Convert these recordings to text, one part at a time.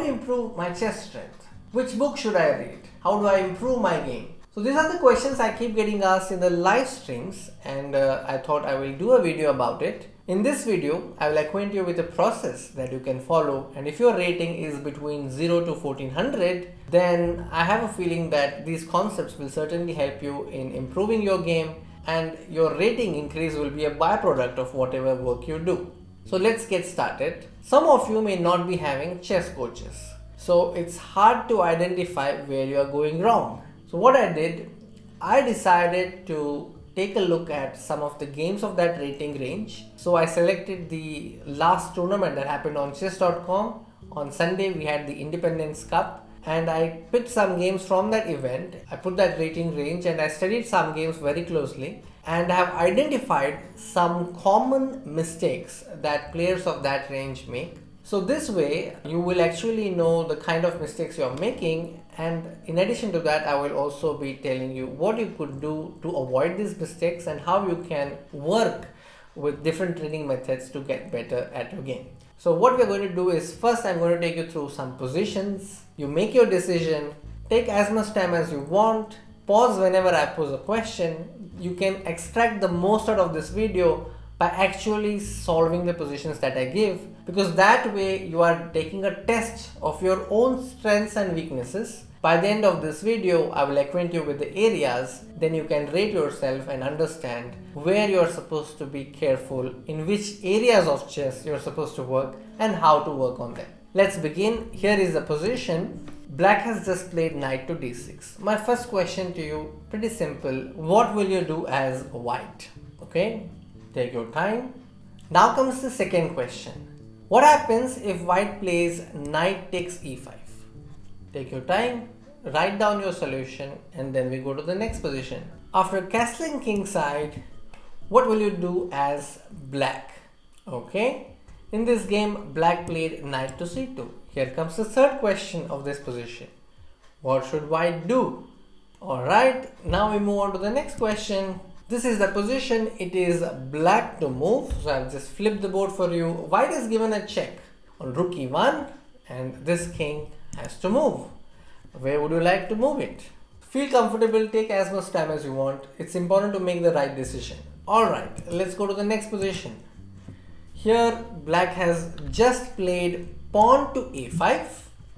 improve my chess strength? Which book should I read? How do I improve my game? So these are the questions I keep getting asked in the live streams, and I thought I will do a video about it. In this video, I will acquaint you with a process that you can follow, and if your rating is between 0 to 1400, then I have a feeling that these concepts will certainly help you in improving your game, and your rating increase will be a byproduct of whatever work you do. So let's get started. Some of you may not be having chess coaches, so it's hard to identify where you are going wrong. So what I did, I decided to take a look at some of the games of that rating range. So I selected the last tournament that happened on chess.com. On Sunday we had the Independence Cup, and I picked some games from that event. I put that rating range and I studied some games very closely, and I have identified some common mistakes that players of that range make. So this way you will actually know the kind of mistakes you are making, and in addition to that I will also be telling you what you could do to avoid these mistakes and how you can work with different training methods to get better at your game. So what we are going to do is, first I'm going to take you through some positions. You make your decision, take as much time as you want, pause whenever I pose a question. You can extract the most out of this video by actually solving the positions that I give, because that way you are taking a test of your own strengths and weaknesses. By the end of this video, I will acquaint you with the areas, then you can rate yourself and understand where you are supposed to be careful, in which areas of chess you are supposed to work, and how to work on them. Let's begin. Here is the position. Black has just played knight to d6. My first question to you, pretty simple. What will you do as white? Okay, take your time. Now comes the second question. What happens if white plays knight takes e5? Take your time, write down your solution, and then we go to the next position. After castling kingside, what will you do as black? Okay, in this game, black played knight to c2. Here comes the third question of this position. What should white do? Alright, now we move on to the next question. This is the position. It is black to move. So I've just flipped the board for you. White is given a check on rook e1, and this king has to move. Where would you like to move it? Feel comfortable, take as much time as you want. It's important to make the right decision. Alright, let's go to the next position. Here black has just played pawn to a5,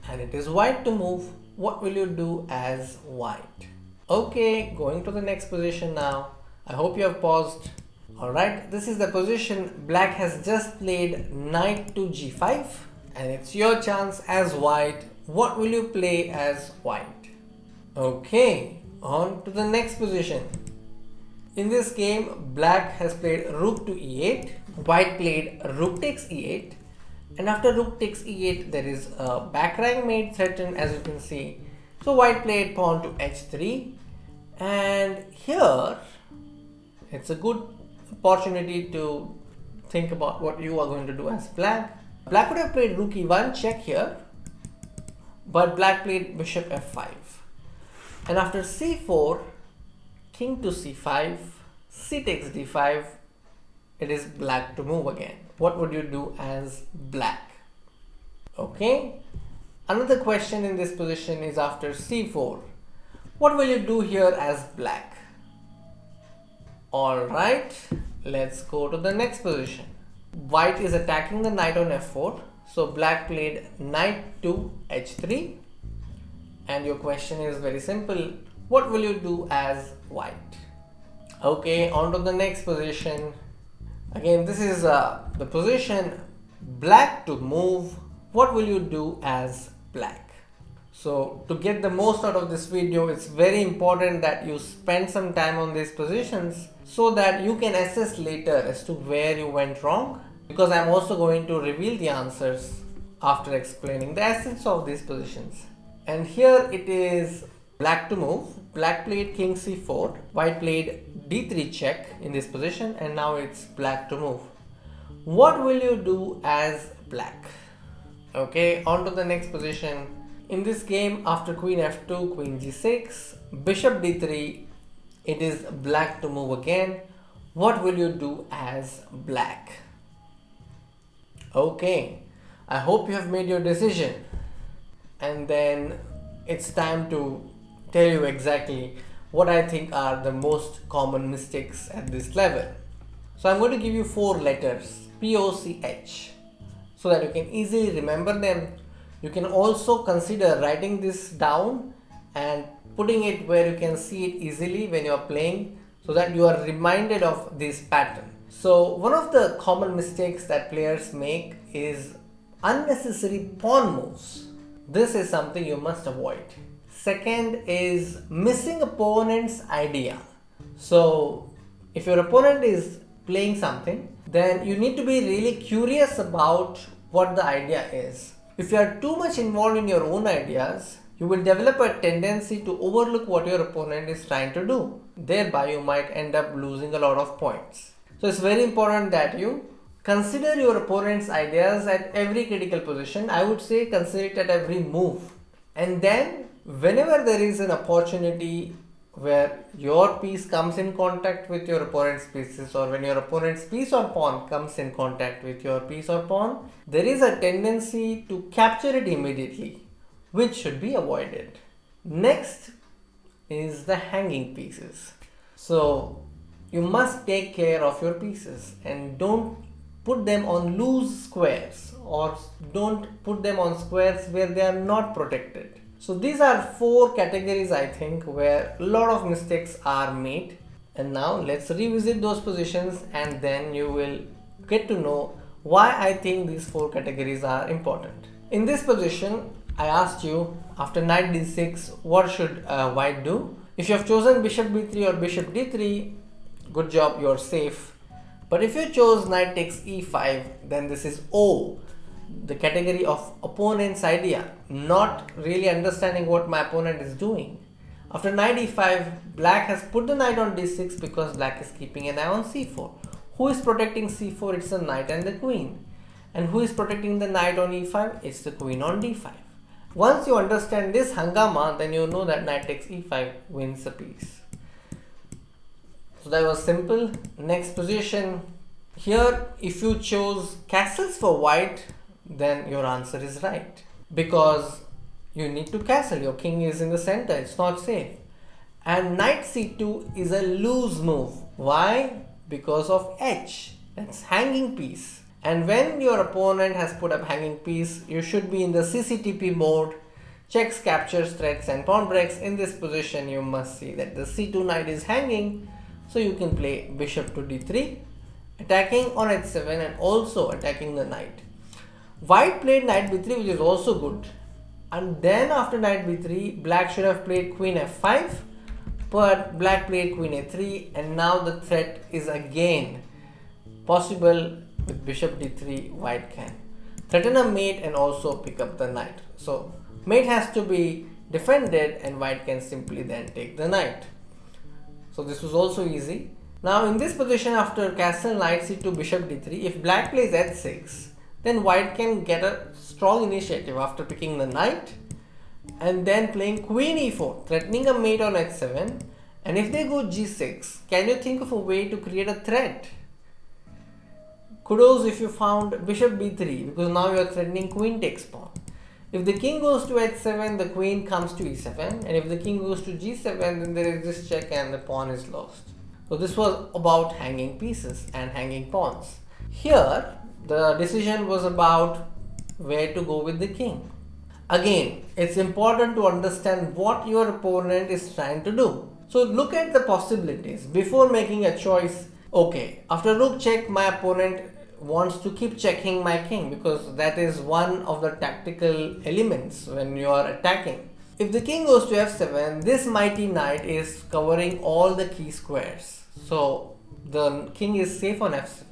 and it is white to move. What will you do as white? Okay, going to the next position now. I hope you have paused. Alright, this is the position. Black has just played knight to g5, and it's your chance as white. What will you play as white? Okay, on to the next position. In this game, black has played rook to e8. White played rook takes e8. And after rook takes e8, there is a back rank mate threatened, as you can see. So white played pawn to h3. And here, it's a good opportunity to think about what you are going to do as black. Black would have played rook e1 check here, but black played bishop f5. And after c4, king to c5, c takes d5, it is black to move again. What would you do as black? Okay. Another question in this position is after c4. What will you do here as black? Alright, let's go to the next position. White is attacking the knight on f4. So black played knight to h3. And your question is very simple. What will you do as white? Okay, on to the next position. Again, this is the position. Black to move. What will you do as black? So to get the most out of this video, it's very important that you spend some time on these positions so that you can assess later as to where you went wrong, because I'm also going to reveal the answers after explaining the essence of these positions. And here it is black to move. Black played king c4. White played d3 check in this position, and now it's black to move. What will you do as black? Okay, on to the next position. In this game, after queen f2, queen g6, bishop d3, it is black to move again. What will you do as black? Okay, I hope you have made your decision. and then it's time to tell you exactly what I think are the most common mistakes at this level. So I'm going to give you 4 letters, POCH, so that you can easily remember them. You can also consider writing this down and putting it where you can see it easily when you are playing, so that you are reminded of this pattern. So one of the common mistakes that players make is unnecessary pawn moves. This is something you must avoid. Second is missing opponent's idea. So if your opponent is playing something, then you need to be really curious about what the idea is. If you are too much involved in your own ideas, you will develop a tendency to overlook what your opponent is trying to do. Thereby, you might end up losing a lot of points. So it's very important that you consider your opponent's ideas at every critical position. I would say consider it at every move. And then whenever there is an opportunity where your piece comes in contact with your opponent's pieces, or when your opponent's piece or pawn comes in contact with your piece or pawn, there is a tendency to capture it immediately, which should be avoided. Next is the hanging pieces. So you must take care of your pieces and don't put them on loose squares, or don't put them on squares where they are not protected. So these are 4 categories, I think, where a lot of mistakes are made. And now let's revisit those positions, and then you will get to know why I think these 4 categories are important. In this position, I asked you, after knight d6, what should white do? If you have chosen bishop b3 or bishop d3, good job, you're safe. But if you chose knight takes e5, then this is O, the category of opponent's idea, not really understanding what my opponent is doing. After knight e5, black has put the knight on d6 because black is keeping an eye on c4. Who is protecting c4? It's the knight and the queen. And who is protecting the knight on e5? It's the queen on d5. Once you understand this hangama, then you know that knight takes e5 wins a piece. So that was simple. Next position. Here, if you chose castles for white, then your answer is right, because you need to castle. Your king is in the center, it's not safe. And knight c2 is a loose move. Why? Because of h, that's hanging piece. And when your opponent has put up hanging piece, you should be in the CCTP mode, checks, captures, threats and pawn breaks. In this position, you must see that the c2 knight is hanging, so you can play bishop to d3, attacking on h7 and also attacking the knight. White played knight b3, which is also good. And then after knight b3, black should have played queen f5, but black played queen a3, and now the threat is again possible. With bishop d3, white can threaten a mate and also pick up the knight. So mate has to be defended and white can simply then take the knight. So this was also easy. Now in this position, after castle knight c2 bishop d3, if black plays h6, then white can get a strong initiative after picking the knight and then playing queen e4, threatening a mate on h7. And if they go g6, can you think of a way to create a threat? Kudos if you found bishop b3, because now you are threatening queen takes pawn. If the king goes to h7, the queen comes to e7, and if the king goes to g7, then there is this check and the pawn is lost. So this was about hanging pieces and hanging pawns. Here, the decision was about where to go with the king. Again, it's important to understand what your opponent is trying to do. So look at the possibilities before making a choice. Okay, after rook check, my opponent wants to keep checking my king, because that is one of the tactical elements when you are attacking. If the king goes to f7, this mighty knight is covering all the key squares. So the king is safe on f7.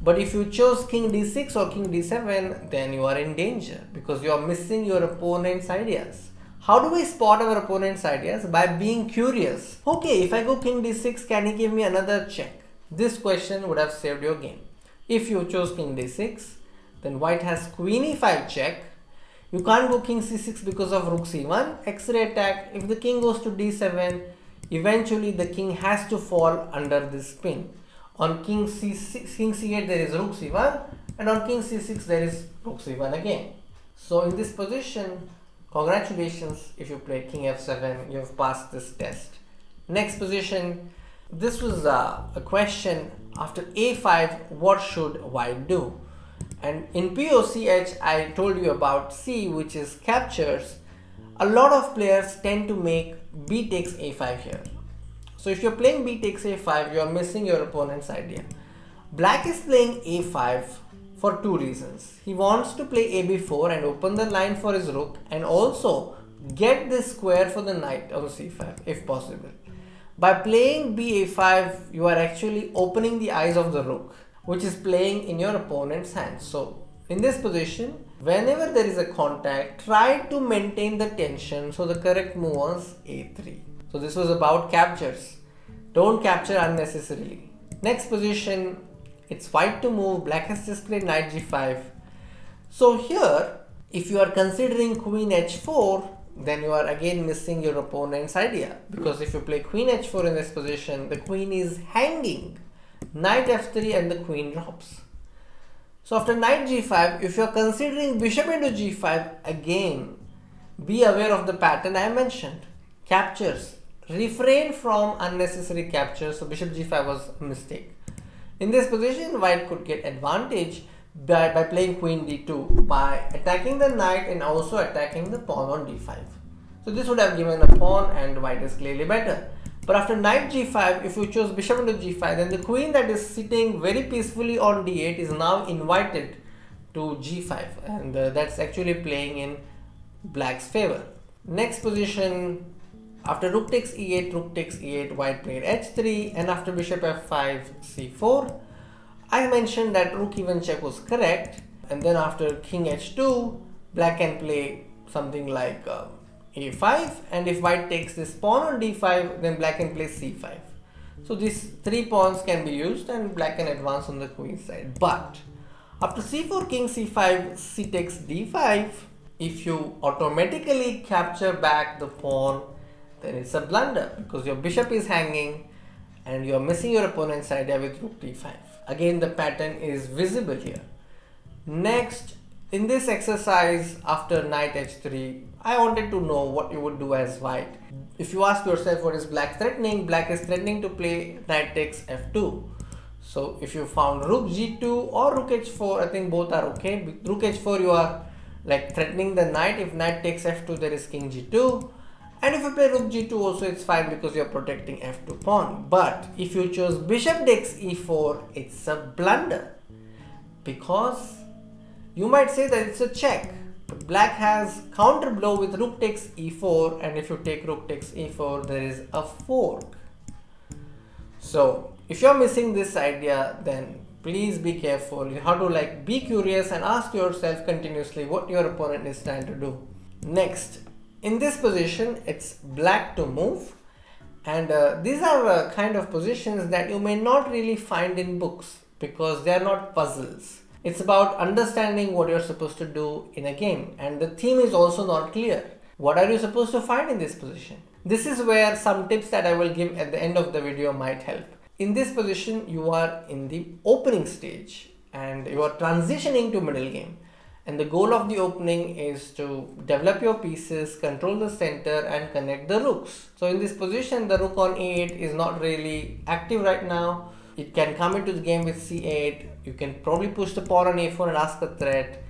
But if you chose king d6 or king d7, then you are in danger, because you are missing your opponent's ideas. How do we spot our opponent's ideas? By being curious. Okay, if I go king d6, can he give me another check? This question would have saved your game. If you chose king d6, then white has queen e5 check. You can't go king c6 because of rook c1, x-ray attack. If the king goes to d7, eventually the king has to fall under this pin. On king c8 there is rook c1, and on king c6 there is rook c1 again. So in this position, Congratulations, if you play king f7, you have passed this test. Next position, this was a question after a5, what should white do? And in POCH, I told you about C, which is captures. A lot of players tend to make b takes a5 here. So if you're playing b takes a5, you're missing your opponent's idea. Black is playing a5 for two reasons. He wants to play ab4 and open the line for his rook, and also get this square for the knight on c5 if possible. By playing ba5, you are actually opening the eyes of the rook, which is playing in your opponent's hands. So in this position, whenever there is a contact, try to maintain the tension. So the correct move was a3. So this was about captures. Don't capture unnecessarily. Next position, it's white to move. Black has just played knight g5. So here, if you are considering queen h4, then you are again missing your opponent's idea, because if you play queen h4 in this position, the queen is hanging. Knight f3 and the queen drops. So after knight g5, if you are considering bishop into g5, again be aware of the pattern I mentioned. Captures. Refrain from unnecessary captures. So bishop g5 was a mistake. In this position, white could get advantage by playing queen d2, by attacking the knight and also attacking the pawn on d5. So this would have given a pawn, and white is clearly better. But after knight g5, if you chose bishop into g5, then the queen that is sitting very peacefully on d8 is now invited to g5, and that's actually playing in black's favor. Next position, after rook takes e8, white played h3, and after bishop f5, c4. I mentioned that rook even check was correct, and then after king h2, black can play something like a5, and if white takes this pawn on d5, then black can play c5. So these three pawns can be used and black can advance on the queen side. But after c4, king c5, c takes d5, if you automatically capture back the pawn, then it's a blunder, because your bishop is hanging and you're missing your opponent's idea with rook d5. Again, the pattern is visible here. Next, in this exercise after knight h3, I wanted to know what you would do as white. If you ask yourself what is black threatening, black is threatening to play knight takes f2. So if you found rook g2 or rook h4, I think both are okay. With rook h4, you are like threatening the knight. If knight takes f2, there is king g2. And if you play rook g2 also, it's fine because you're protecting f2 pawn. But if you chose bishop takes e4, it's a blunder, because you might say that it's a check, but black has counter blow with rook takes e4, and if you take rook takes e4, there is a fork. So if you're missing this idea, then please be careful. You have to be curious and ask yourself continuously what your opponent is trying to do. Next, in this position, it's black to move, and these are kind of positions that you may not really find in books because they are not puzzles. It's about understanding what you're supposed to do in a game, and the theme is also not clear. What are you supposed to find in this position? This is where some tips that I will give at the end of the video might help. In this position, you are in the opening stage and you are transitioning to middle game. And the goal of the opening is to develop your pieces, control the center and connect the rooks. So in this position, the rook on e8 is not really active right now. It can come into the game with c8. You can probably push the pawn on a4 and ask a threat.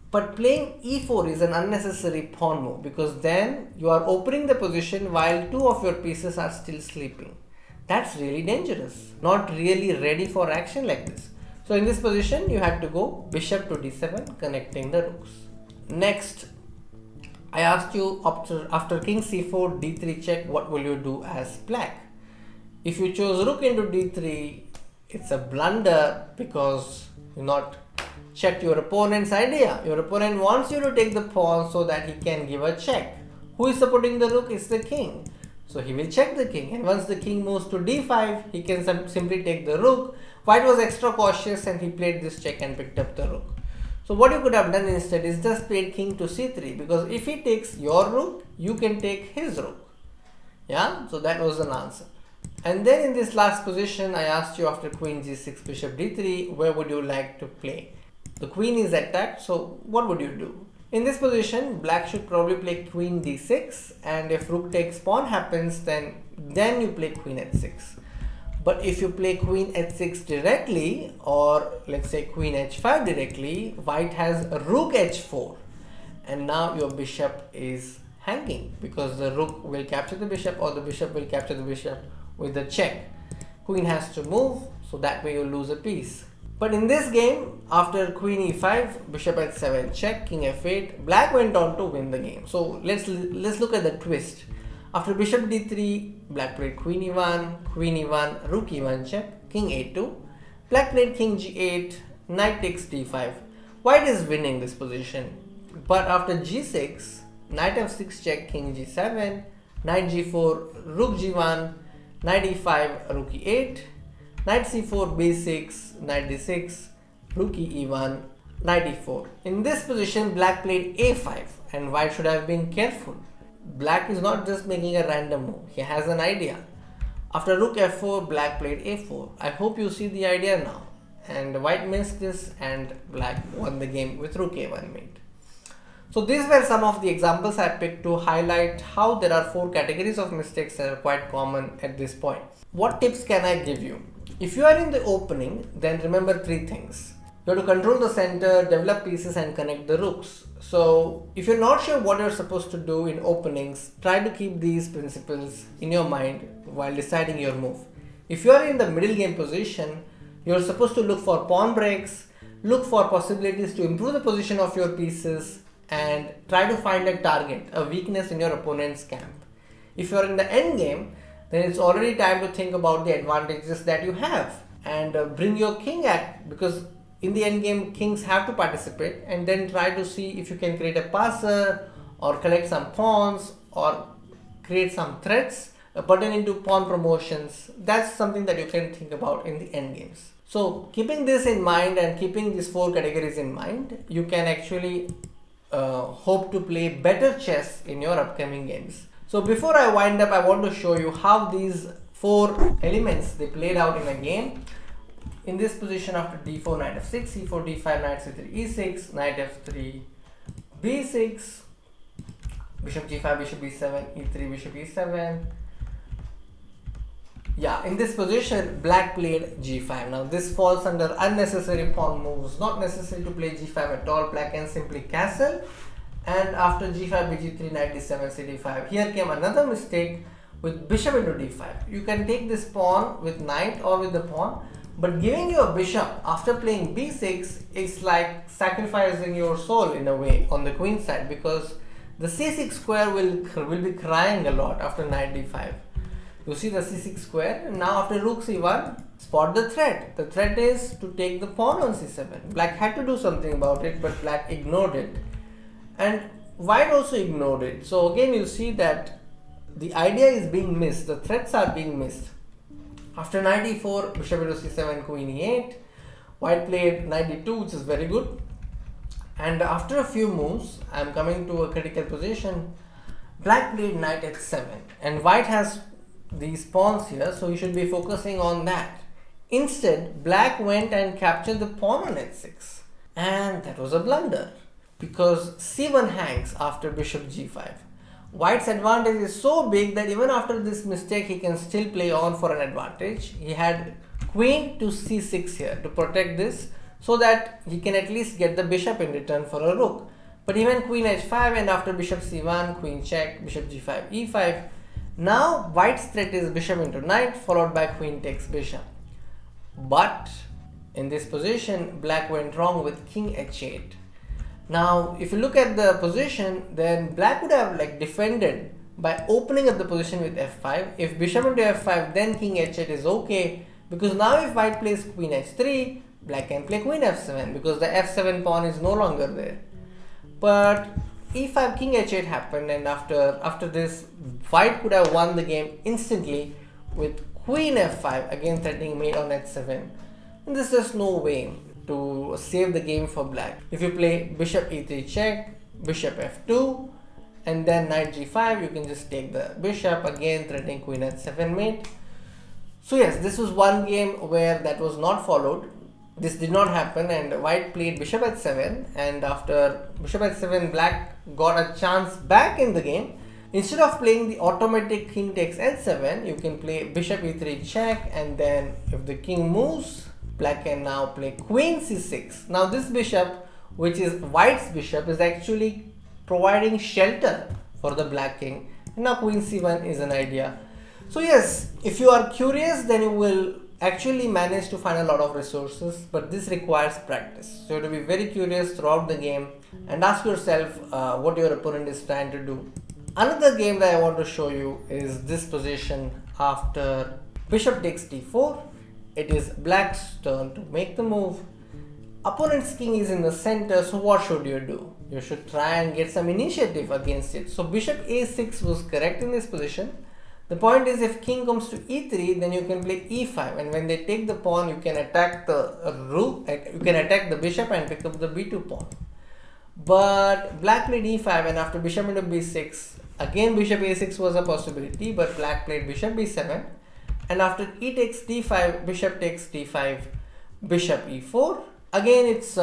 But playing e4 is an unnecessary pawn move, because then you are opening the position while two of your pieces are still sleeping. That's really dangerous. Not really ready for action like this. So in this position, you had to go bishop to d7, connecting the rooks. Next, I asked you after king c4, d3 check, what will you do as black? If you chose rook into d3, it's a blunder because you not checked your opponent's idea. Your opponent wants you to take the pawn so that he can give a check. Who is supporting the rook? It's the king. So he will check the king, and once the king moves to d5, he can simply take the rook. White was extra cautious and he played this check and picked up the rook. So what you could have done instead is just played king to c3, because if he takes your rook, you can take his rook. Yeah, so that was an answer. And then in this last position, I asked you after queen g6, bishop d3, where would you like to play? The queen is attacked, so what would you do? In this position, black should probably play queen d6, and if rook takes pawn happens, then you play queen h6. But if you play queen h6 directly, or let's say queen h5 directly, white has rook h4, and now your bishop is hanging because the rook will capture the bishop or the bishop will capture the bishop with the check. Queen has to move, so that way you lose a piece. But in this game, after queen e5, bishop h7 check, king f8, black went on to win the game. So let's look at the twist. After bishop d3, black played queen e1, rook e1 check, king a2, black played king g8, knight takes d5. White is winning this position. But after g6, knight f6 check, king g7, knight g4, rook g1, knight e5, rook e8, knight c4, b6, knight d6, rook e1, knight e4. In this position, black played a5 and white should have been careful. Black is not just making a random move, he has an idea. After rook f4, black played a4. I hope you see the idea now. And white missed this and black won the game with rook a1 mate. So these were some of the examples I picked to highlight how there are 4 categories of mistakes that are quite common at this point. What tips can I give you? If you are in the opening, then remember 3 things. You have to control the center, develop pieces and connect the rooks. So if you're not sure what you're supposed to do in openings, try to keep these principles in your mind while deciding your move. If you are in the middle game position, you're supposed to look for pawn breaks, look for possibilities to improve the position of your pieces, and try to find a target, a weakness in your opponent's camp. If you're in the end game, then it's already time to think about the advantages that you have and bring your king at, because in the end game kings have to participate, and then try to see if you can create a passer or collect some pawns or create some threats pertaining to pawn promotions. That's something that you can think about in the end games. So keeping this in mind and keeping these 4 categories in mind, you can actually hope to play better chess in your upcoming games. So before I wind up, I want to show you how these 4 elements they played out in a game. In this position, after d4, knight f6, c4, d5, knight c3, e6, knight f3, b6, bishop g5, bishop b7, e3, bishop e7. Yeah, in this position, black played g5. Now this falls under unnecessary pawn moves. Not necessary to play g5 at all. Black can simply castle. And after g5, bg3, knight d7, cd5. Here came another mistake with bishop into d5. You can take this pawn with knight or with the pawn. But giving you a bishop after playing b6 is like sacrificing your soul in a way on the queen side, because the c6 square will be crying a lot after knight d5. You see the c6 square. Now after rook c1, spot the threat. The threat is to take the pawn on c7. Black had to do something about it, but black ignored it. And white also ignored it. So again you see that the idea is being missed. The threats are being missed. After knight e4, bishop into c7, queen e8. White played knight d2, which is very good. And after a few moves, I am coming to a critical position. Black played knight h7, and white has these pawns here, so you should be focusing on that. Instead, black went and captured the pawn on h6, and that was a blunder because c1 hangs after bishop g5. White's advantage is so big that even after this mistake, he can still play on for an advantage. He had queen to c6 here to protect this, so that he can at least get the bishop in return for a rook. But he went queen h5, and after bishop c1, queen check, bishop g5, e5. Now white's threat is bishop into knight, followed by queen takes bishop. But in this position, black went wrong with king h8. Now if you look at the position, then black would have defended by opening up the position with f5. If bishop into f5, then king h8 is okay, because now if white plays queen h3, black can play queen f7 because the f7 pawn is no longer there. But e5, king h8 happened, and after this, white could have won the game instantly with queen f5, again threatening mate on h7. And there's just no way to save the game for black. If you play bishop e3 check, bishop f2, and then knight g5, you can just take the bishop, again threatening queen h7 mate. So yes, this was one game where that was not followed. This did not happen and white played bishop at 7, and after bishop at 7 black got a chance back in the game. Instead of playing the automatic king takes h7, you can play bishop e3 check, and then if the king moves, black can now play queen c6. Now this bishop, which is white's bishop, is actually providing shelter for the black king. Now queen c1 is an idea. So yes, if you are curious, then you will actually manage to find a lot of resources, but this requires practice. So you have to be very curious throughout the game and ask yourself what your opponent is trying to do. Another game that I want to show you is this position after bishop takes d4. It is black's turn to make the move. Opponent's king is in the center, so what should you do? You should try and get some initiative against it. So bishop a6 was correct in this position. The point is, if king comes to e3, then you can play e5, and when they take the pawn, you can attack the rook, you can attack the bishop and pick up the b2 pawn. But black played e5, and after bishop into b6, again bishop a6 was a possibility, but black played bishop b7, and after e takes d5, bishop takes d5, bishop e4. Again, it's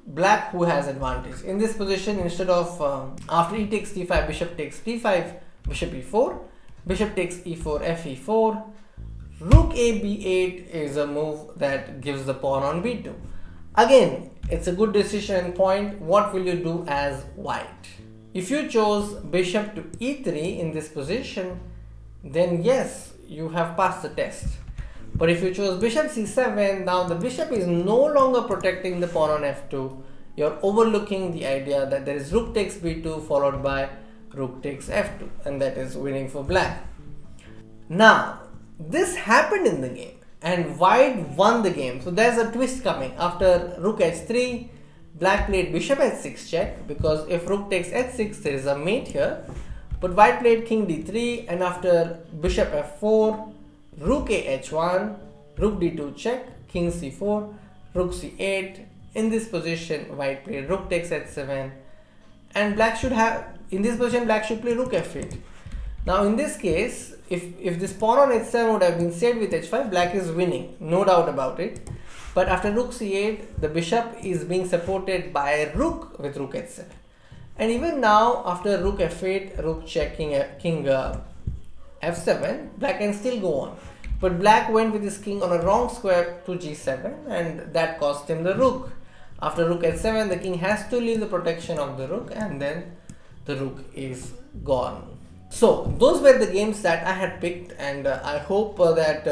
black who has advantage. In this position, instead of after e takes d5, bishop takes d5, bishop e4, bishop takes e4, fe4, rook a b8 is a move that gives the pawn on b2. Again, it's a good decision point. What will you do as white? If you chose bishop to e3 in this position, then yes, you have passed the test. But if you chose bishop c7, now the bishop is no longer protecting the pawn on f2. You're overlooking the idea that there is rook takes b2 followed by rook takes f2, and that is winning for black. Now, this happened in the game and white won the game. So there's a twist coming. After rook h3, black played bishop h6 check, because if rook takes h6, there is a mate here. But white played king d3, and after bishop f4, rook a h1, rook d2 check, king c4, rook c8. In this position, white played rook takes h7, and black should have, in this position, black should play rook f8. Now in this case, if this pawn on h7 would have been saved with h5, black is winning, no doubt about it. But after rook c8, the bishop is being supported by a rook with rook h7. And even now, after rook f8, rook checking king f7, black can still go on. But black went with his king on a wrong square to g7, and that cost him the rook. After rook h7, the king has to leave the protection of the rook, and then the rook is gone. So those were the games that I had picked, and I hope that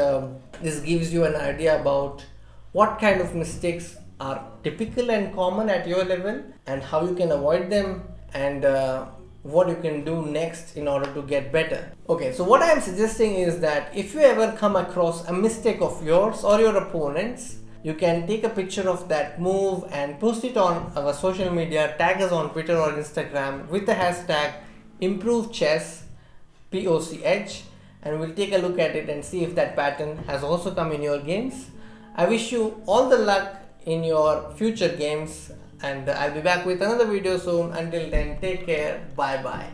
this gives you an idea about what kind of mistakes are typical and common at your level and how you can avoid them, and what you can do next in order to get better. Okay, so what I am suggesting is that if you ever come across a mistake of yours or your opponent's, you can take a picture of that move and post it on our social media, tag us on Twitter or Instagram with the hashtag ImproveChess, POCH, and we'll take a look at it and see if that pattern has also come in your games. I wish you all the luck in your future games, and I'll be back with another video soon. Until then, take care. Bye bye.